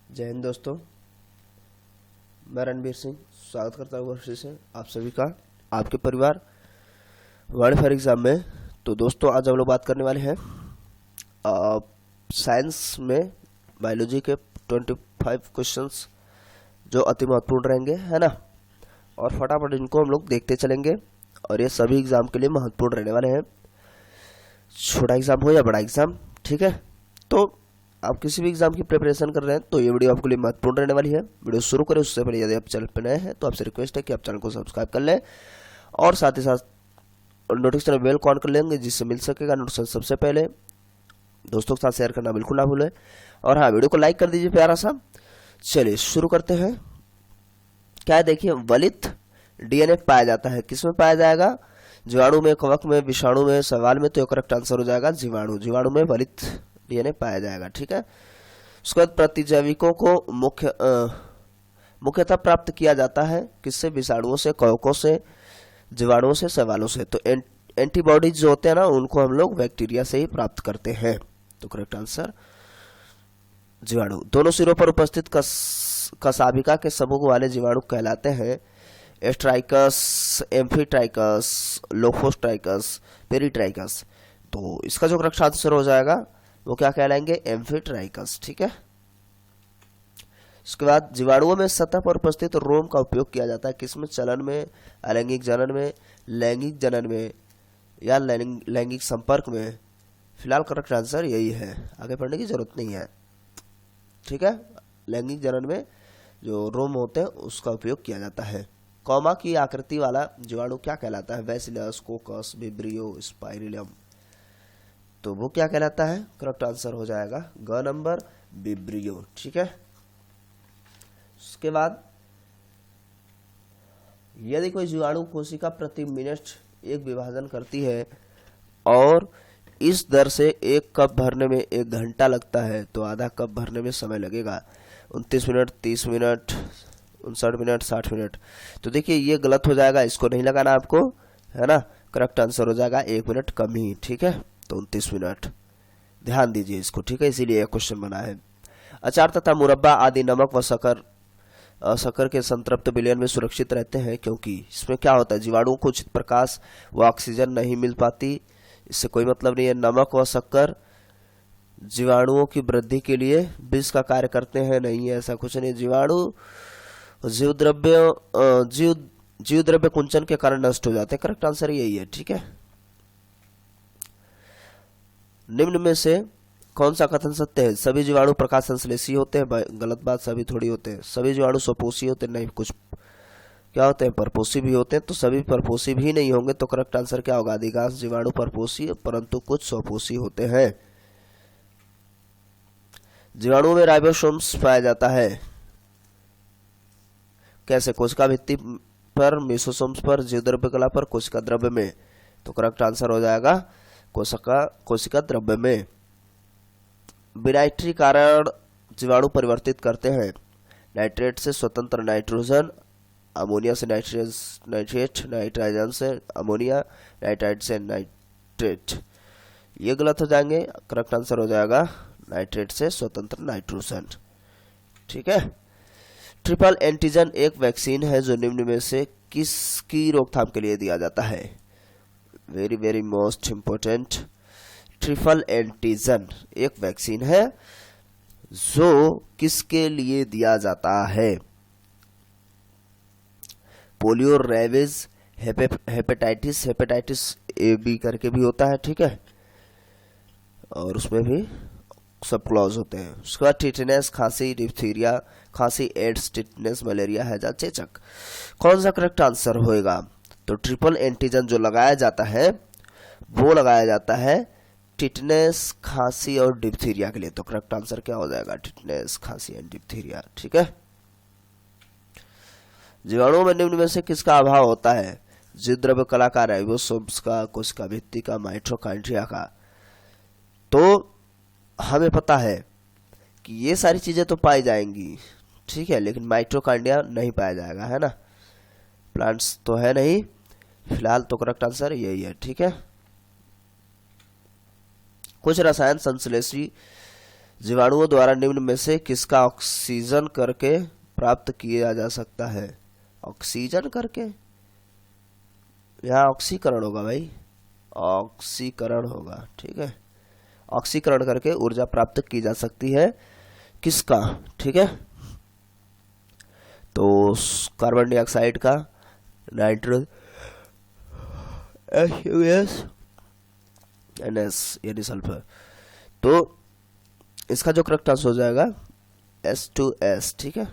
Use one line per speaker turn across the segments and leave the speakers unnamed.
जय हिंद दोस्तों, मैं रणबीर सिंह स्वागत करता हूँ फिर से आप सभी का आपके परिवार वर्ल्ड फेयर एग्जाम में। तो दोस्तों आज हम लोग बात करने वाले हैं साइंस में बायोलॉजी के 25 क्वेश्चंस जो अति महत्वपूर्ण रहेंगे, है ना। और फटाफट इनको हम लोग देखते चलेंगे और ये सभी एग्जाम के लिए महत्वपूर्ण रहने वाले हैं, छोटा एग्जाम हो या बड़ा एग्जाम, ठीक है। तो आप किसी भी एग्जाम की प्रिपरेशन कर रहे हैं तो ये वीडियो आपके लिए महत्वपूर्ण रहने वाली है। वीडियो शुरू करें उससे पहले यदि आप चैनल पर नए हैं तो आपसे रिक्वेस्ट है कि आप चैनल को सब्सक्राइब कर लें और साथ ही साथ नोटिफिकेशन बेल को ऑन कर लेंगे जिससे मिल सकेगा नोटिफिकेशन सबसे पहले। दोस्तों के साथ शेयर करना बिल्कुल ना भूलें और हाँ, वीडियो को लाइक कर दीजिए प्यारा सा। चलिए शुरू करते हैं। क्या है देखिए, वलित डीएनए पाया जाता है, किसमें पाया जाएगा? जीवाणु में, कवक में, विषाणु में। सवाल में तो करेक्ट आंसर हो जाएगा जीवाणु। जीवाणु में वलित डीएनए पाया जाएगा, ठीक है। उसके बाद प्रतिजैविकों को मुख्यतः प्राप्त किया जाता है किससे? विषाणुओं से, कवकों से, जीवाणुओं से, शैवालों से। तो एंटीबॉडीज जो होते हैं ना, उनको हम लोग बैक्टीरिया से ही प्राप्त करते हैं। तो करेक्ट आंसर जीवाणु। दोनों सिरों पर उपस्थित कशाभिका के समूह वाले जीवाणु कहलाते हैं एस्ट्राइकस, एम्फीट्राइकस, लोफोस्ट्राइकस, पेरीट्राइकस। तो इसका जो करेक्ट आंसर हो जाएगा वो क्या कहलाएंगे? एम्फीट्राइकस, ठीक है। इसके बाद जीवाणुओं में सतह पर उपस्थित रोम का उपयोग किया जाता है किसमें? चलन में, अलैंगिक जनन में, लैंगिक जनन में या लैंगिक संपर्क में। फिलहाल करेक्ट आंसर यही है, आगे पढ़ने की जरूरत नहीं है, ठीक है। लैंगिक जनन में जो रोम होते हैं उसका उपयोग किया जाता है। कौमा की आकृति वाला जीवाणु क्या कहलाता है? Bacillus, कोकस, vibrio, spirillum. तो वो क्या कहलाता है? करेक्ट आंसर हो जाएगा ग नंबर, विब्रियो, ठीक है। उसके बाद यदि कोई जीवाणु कोशिका प्रति मिनट एक विभाजन करती है और इस दर से एक कप भरने में 1 घंटा लगता है तो आधा कप भरने में समय लगेगा 29 मिनट, 30 मिनट, 59 मिनट, 60 मिनट। तो देखिए ये गलत हो जाएगा, इसको नहीं लगाना आपको, है ना। करेक्ट आंसर हो जाएगा 1 मिनट कम ही, ठीक है। तो 29 मिनट, ध्यान दीजिए इसको, ठीक है, इसीलिए क्वेश्चन बना है। अचार तथा मुरब्बा आदि नमक व शक्कर के संतृप्त विलयन में सुरक्षित रहते हैं क्योंकि इसमें क्या होता है? जीवाणुओं को उचित प्रकाश व ऑक्सीजन नहीं मिल पाती। इससे कोई मतलब नहीं है। नमक व शक्कर जीवाणुओं की वृद्धि के लिए विष का कार्य करते हैं, नहीं है, ऐसा कुछ नहीं। जीवाणु जीव द्रव्य कुंचन के कारण नष्ट हो जाते हैं। करेक्ट आंसर यही है, ठीक है। निम्न में से कौन सा कथन सत्य है? सभी जीवाणु प्रकाश संश्लेषी होते हैं। गलत बात, सभी थोड़ी होते हैं। सभी जीवाणु स्वपोषी होते हैं, नहीं, कुछ क्या होते हैं? परपोषी भी होते हैं। तो सभी परपोषी भी नहीं होंगे, तो करेक्ट आंसर क्या होगा? अधिकांश जीवाणु परपोषी परंतु कुछ स्वपोषी होते हैं। जीवाणुओं में राइबोसोम्स पाया जाता है कैसे? कोशिका भित्ति पर, मेसोसोम्स पर, जीव द्रव्य कला पर, कोशिका द्रव्य में। तो करेक्ट आंसर हो जाएगा कोशिका द्रव्य में। विनाइट्री कारण जीवाणु परिवर्तित करते हैं नाइट्रेट से स्वतंत्र नाइट्रोजन, अमोनिया से नाइट्रेट, नाइट्रोजन से अमोनिया, नाइट्राइट से नाइट्रेट। ये गलत हो जाएंगे, करेक्ट आंसर हो जाएगा नाइट्रेट से स्वतंत्र नाइट्रोजन, ठीक है। ट्रिपल एंटीजन एक वैक्सीन है जो निम्न में से किसकी रोकथाम के लिए दिया जाता है? Very very most important. Triple antigen एक वैक्सीन है जो किसके लिए दिया जाता है? Polio, rabies, hepatitis A B करके भी होता है, ठीक है, और उसमें भी सब क्लॉज होते हैं। उसके बाद टिटेनस, खांसी, डिप्थीरिया, खांसी, एड्स, टिटेनस, मलेरिया, हैजा, चेचक। कौन सा करेक्ट आंसर होएगा? तो ट्रिपल एंटीजन जो लगाया जाता है वो लगाया जाता है टिटेनस, खांसी और डिप्थीरिया के लिए। तो करेक्ट आंसर क्या हो जाएगा? टिटेनस, खांसी एंड डिप्थीरिया, ठीक है। जीवाणुओं में निम्न में से किसका अभाव होता है? जीव द्रव्य कला का, राइबोसोम्स का, कोशिका भित्ति का, माइटोकॉन्ड्रिया का। तो हमें पता है कि ये सारी चीजें तो पाई जाएंगी, ठीक है, लेकिन माइटोकॉन्ड्रिया नहीं पाया जाएगा, है ना। प्लांट्स तो है नहीं फिलहाल, तो करेक्ट आंसर यही है, ठीक है। कुछ रसायन संश्लेषी जीवाणुओं द्वारा निम्न में से किसका ऑक्सीजन करके प्राप्त किया जा सकता है? ऑक्सीजन करके, यहाँ ऑक्सीकरण होगा भाई, ऑक्सीकरण होगा, ठीक है। ऑक्सीकरण करके ऊर्जा प्राप्त की जा सकती है, किसका? ठीक है, तो कार्बन डाइऑक्साइड का, नाइट्रोजन, NaS यानी सल्फर। तो इसका जो करेक्ट आंसर हो जाएगा H2S, ठीक है।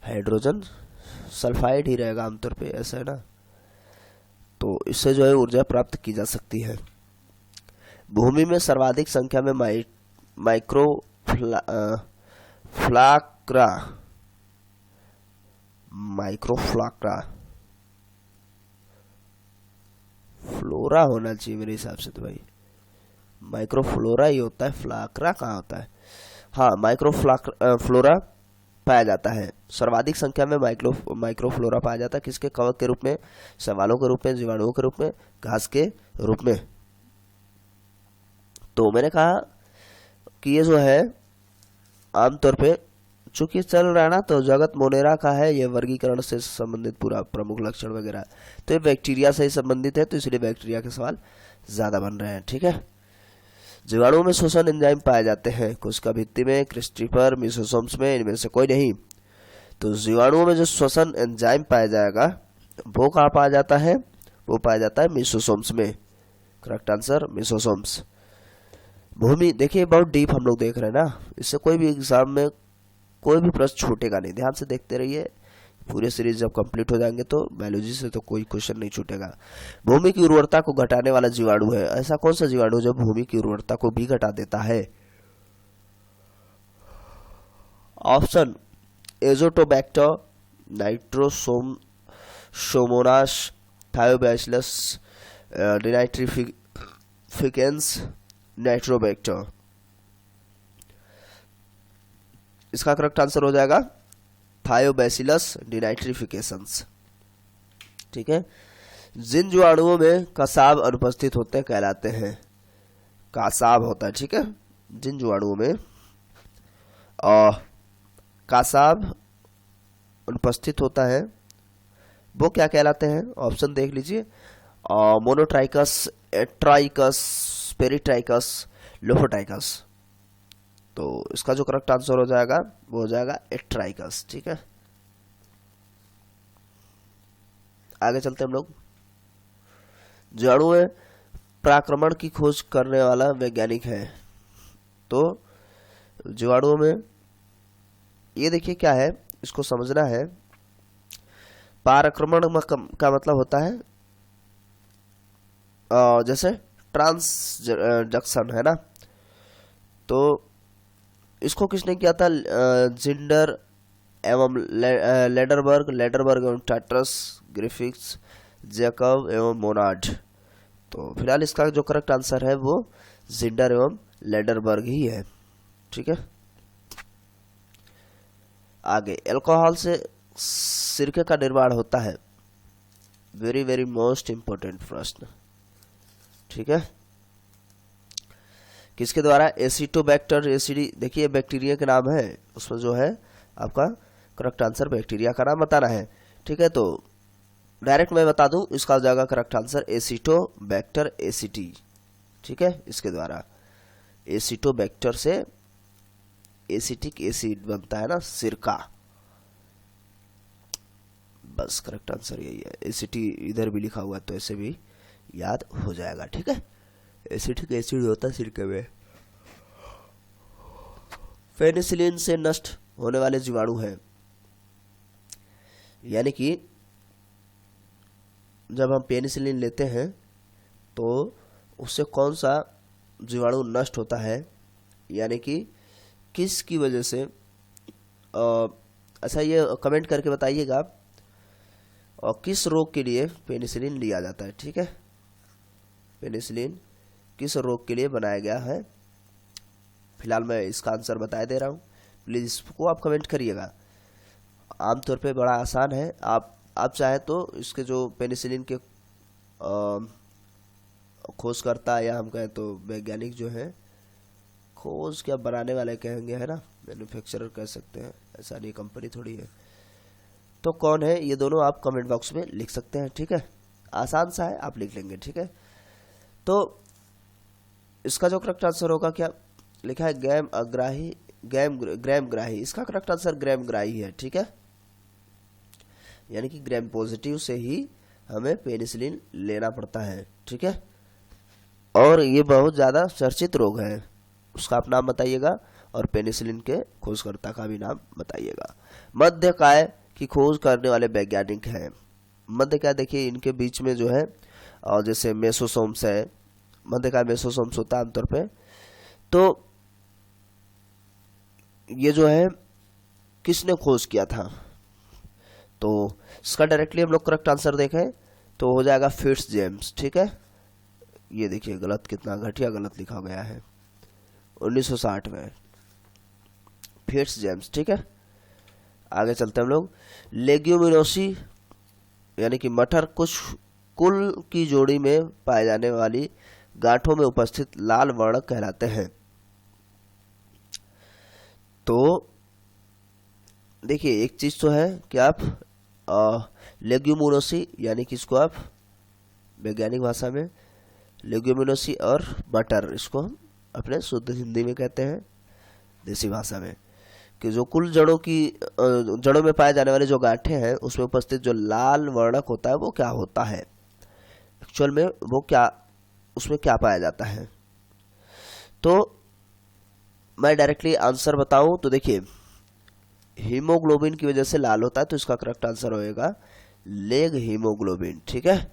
हाइड्रोजन सल्फाइड ही रहेगा आमतौर पे, ऐसा है ना। तो इससे जो है ऊर्जा प्राप्त की जा सकती है। भूमि में सर्वाधिक संख्या में माइक्रोफ्लाक्रा फ्लोरा होना चाहिए मेरे हिसाब से, तो भाई माइक्रोफ्लोरा ही होता है, फ्लाक्रा कहाँ होता है? हाँ, फ्लोरा पाया जाता है। सर्वाधिक संख्या में माइक्रोफ्लोरा पाया जाता है, किसके? कवक के रूप में, शैवालों के रूप में, जीवाणुओं के रूप में, घास के रूप में। तो मैंने कहा कि ये जो है आमतौर पे चूंकि चल रहा है ना, तो जगत मोनेरा का है, ये वर्गीकरण से संबंधित पूरा प्रमुख लक्षण वगैरह, तो ये बैक्टीरिया से ही संबंधित है, तो इसलिए बैक्टीरिया के सवाल ज्यादा बन रहे हैं, ठीक है। जीवाणुओं में श्वसन एंजाइम पाए जाते हैं, कोशिका भित्ति में, क्रिस्टीपर, मिसोसोम्स में, इनमें से कोई नहीं। तो जीवाणुओं में जो श्वसन एंजाइम पाया जाएगा वो कहाँ पाया जाता है? वो पाया जाता है मिसोसोम्स में। Correct answer मिसोसोम्स। भूमि, देखिए बहुत डीप हम लोग देख रहे हैं ना, इससे कोई भी एग्जाम में कोई भी प्रश्न छूटेगा नहीं, ध्यान से देखते रहिए। पूरे सीरीज जब कंप्लीट हो जाएंगे तो बायोलॉजी से तो कोई क्वेश्चन नहीं छूटेगा। भूमि की उर्वरता को घटाने वाला जीवाणु है, ऐसा कौन सा जीवाणु जो भूमि की उर्वरता को भी घटा देता है? Option Azotobacter, Nitrosomonas, Thiobacillus डिनाइट्रिफिकेंस, Nitrobacter. इसका करेक्ट आंसर हो जाएगा थायोबैसिलस डिनाइट्रिफिकेशंस, ठीक है। जिन जीवाणुओं में कसाब अनुपस्थित होते हैं कहलाते हैं, कासाब होता है, ठीक है। जिन जीवाणुओं में कासाब अनुपस्थित होता है वो क्या कहलाते हैं? ऑप्शन देख लीजिए, मोनोट्राइकस, एट्राइकस, पेरिट्राइकस, लोफोट्राइकस। तो इसका जो करेक्ट आंसर हो जाएगा वो हो जाएगा एट्राइकस, ठीक है। आगे चलते हम लोग। जीवाणु में पराक्रमण की खोज करने वाला वैज्ञानिक है, तो जीवाणुओं में ये देखिए क्या है, इसको समझना है। पराक्रमण का मतलब होता है जैसे ट्रांसजक्शन है ना, तो इसको किसने किया था? जिंडर एवं लेडरबर्ग एवं टाटरस, ग्रिफिथ्स, जैकब एवं मोनार्ड। तो फिलहाल इसका जो करेक्ट आंसर है वो जिंडर एवं लेडरबर्ग ही है, ठीक है। आगे, अल्कोहल से सिरके का निर्माण होता है, वेरी वेरी मोस्ट इंपोर्टेंट प्रश्न, ठीक है। किसके द्वारा? एसिटोबैक्टर एसिडी, देखिए बैक्टीरिया के नाम है, उसमें जो है आपका करेक्ट आंसर बैक्टीरिया का नाम बताना है, ठीक है। तो डायरेक्ट मैं बता दूं, इसका हो जाएगा करेक्ट आंसर एसिटोबैक्टर एसिटी, ठीक है। इसके द्वारा एसिटोबैक्टर से एसिटिक एसिड बनता है ना, सिरका, बस करेक्ट आंसर यही है। एसिटी इधर भी लिखा हुआ है तो ऐसे भी याद हो जाएगा, ठीक है। एसिटिक एसिड होता है सिरके में। पेनिसिलिन से नष्ट होने वाले जीवाणु हैं, यानी कि जब हम पेनिसिलिन लेते हैं तो उससे कौन सा जीवाणु नष्ट होता है, यानी कि किस की वजह से? अच्छा, ये कमेंट करके बताइएगा, और किस रोग के लिए पेनिसिलिन लिया जाता है, ठीक है। पेनिसिलिन किस रोग के लिए बनाया गया है? फिलहाल मैं इसका आंसर बता दे रहा हूँ, प्लीज इसको आप कमेंट करिएगा। आमतौर पे बड़ा आसान है, आप चाहे तो इसके जो पेनिसिलिन के खोजकर्ता या हम कहें तो वैज्ञानिक जो है खोज क्या बनाने वाले कहेंगे, है ना, मैन्युफैक्चरर कह सकते हैं, ऐसा नहीं, कंपनी थोड़ी है। तो कौन है, ये दोनों आप कमेंट बॉक्स में लिख सकते हैं, ठीक है, आसान सा है, आप लिख लेंगे, ठीक है। तो इसका जो करेक्ट आंसर होगा, क्या लिखा है, ग्राम ग्राही, इसका करेक्ट आंसर ग्राम ग्राही है, ठीक है, यानी कि ग्राम पॉजिटिव से ही हमें पेनिसिलिन लेना पड़ता है, ठीक है। और ये बहुत ज़्यादा चर्चित रोग है, उसका आप नाम बताइएगा और पेनिसिलिन के खोजकर्ता का भी नाम बताइएगा। मध्यकाय की खोज करने वाले वैज्ञानिक हैं। मध्यकाय देखिए, इनके बीच में जो है, और जैसे मेसोसोम्स है, मध्यकाय मेसोसोम्स होता है आमतौर पे। तो ये जो है किसने खोज किया था, तो इसका डायरेक्टली हम लोग करेक्ट आंसर देखें तो हो जाएगा फिट्स जेम्स, ठीक है। ये देखिए गलत, कितना घटिया गलत लिखा गया है, 1960 में फिट्स जेम्स, ठीक है। आगे चलते हैं हम लोग। लेग्यूमिनोसी यानी कि मटर कुछ कुल की जोड़ी में पाए जाने वाली गांठों में उपस्थित लाल वर्णक कहलाते हैं। तो देखिए एक चीज तो है कि आप लेग्यूमिनोसी यानी कि इसको आप वैज्ञानिक भाषा में लेग्यूमिनोसी और मटर, इसको हम अपने शुद्ध हिंदी में कहते हैं, देसी भाषा में, कि जो कुल जड़ों में पाए जाने वाले जो गांठें हैं उसमें उपस्थित जो लाल वर्णक होता है वो क्या होता है, एक्चुअल में वो क्या, उसमें क्या पाया जाता है। तो मैं डायरेक्टली आंसर बताऊं तो देखिए, हीमोग्लोबिन की वजह से लाल होता है, तो इसका करेक्ट आंसर होएगा लेग हीमोग्लोबिन, ठीक है,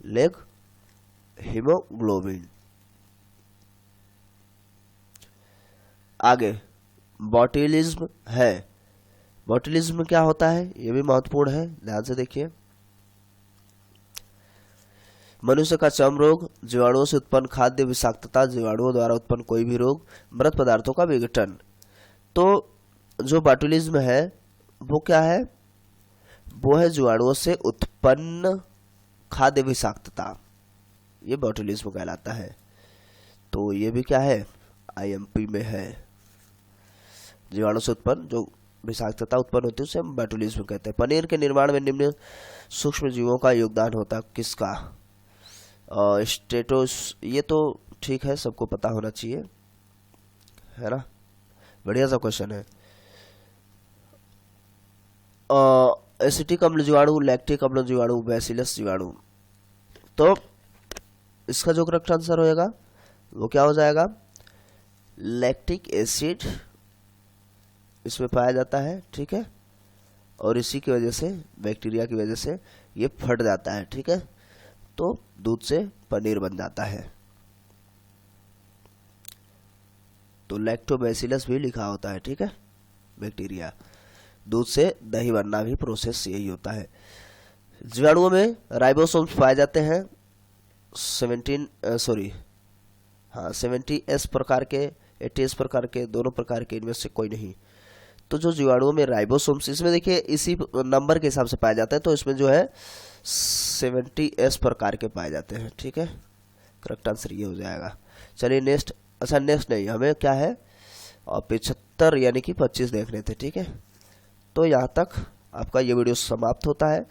लेग हीमोग्लोबिन। आगे बॉटुलिज्म है। बॉटुलिज्म क्या होता है, ये भी महत्वपूर्ण है, ध्यान से देखिए। मनुष्य का चर्म रोग, जीवाणुओं से उत्पन्न खाद्य विषाक्तता, जीवाणुओं द्वारा उत्पन्न कोई भी रोग, मृत पदार्थों का विघटन। तो जो बॉटुलिज्म है वो क्या है, वो है जीवाणुओं से उत्पन्न खाद्य विषाक्तता, ये बॉटुलिज्म कहलाता है। तो ये भी क्या है, IMP में है, जीवाणु से उत्पन्न जो विषाक्तता उत्पन्न होती है उसे हम बॉटुलिज्म कहते हैं। पनीर के निर्माण में निम्न सूक्ष्म जीवों का योगदान होता है, किसका, स्टेटोस, ये तो ठीक है, सबको पता होना चाहिए, है ना, बढ़िया सा क्वेश्चन है। एसिटिक अम्ल जीवाणु, लैक्टिक अम्ल जीवाणु, बैसिलस जीवाणु। तो इसका जो करेक्ट आंसर होएगा वो क्या हो जाएगा, लैक्टिक एसिड इसमें पाया जाता है, ठीक है, और इसी की वजह से, बैक्टीरिया की वजह से ये फट जाता है, ठीक है, तो दूध से पनीर बन जाता है। तो लैक्टोबैसिलस भी लिखा होता है, ठीक है, बैक्टीरिया, दूध से दही बनना भी प्रोसेस यही होता है। जीवाणुओं में राइबोसोम्स पाए जाते हैं 70S प्रकार के, 80S प्रकार के, दोनों प्रकार के, इनमें से कोई नहीं। तो जो जीवाणुओं में राइबोसोम्स, इसमें देखिए इसी नंबर के हिसाब से पाए जाते हैं, तो इसमें जो है 70S प्रकार के पाए जाते हैं, ठीक है, करेक्ट आंसर ये हो जाएगा। चलिए नेक्स्ट, अच्छा नेक्स्ट नहीं, हमें क्या है, और 75 यानी कि 25 देखने थे, ठीक है। तो यहाँ तक आपका ये वीडियो समाप्त होता है।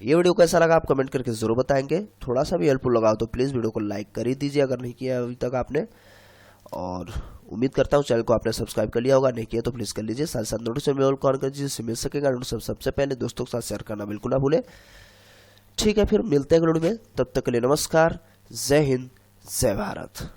ये वीडियो कैसा लगा आप कमेंट करके ज़रूर बताएंगे। थोड़ा सा भी हेल्पफुल लगा तो प्लीज़ वीडियो को लाइक कर ही दीजिए अगर नहीं किया अभी तक आपने, और उम्मीद करता हूँ चैनल को आपने सब्सक्राइब कर लिया होगा, नहीं किया तो प्लीज़ कर लीजिए। साथ साथ नोटिफिकेशन बेल ऑन कर दीजिए, जिससे मिल सकेगा नोटिफिकेशन सबसे पहले। दोस्तों के साथ शेयर करना बिल्कुल ना भूलें, ठीक है। फिर मिलते हैं वीडियो में, तब तक के लिए नमस्कार, जय हिंद, जय भारत।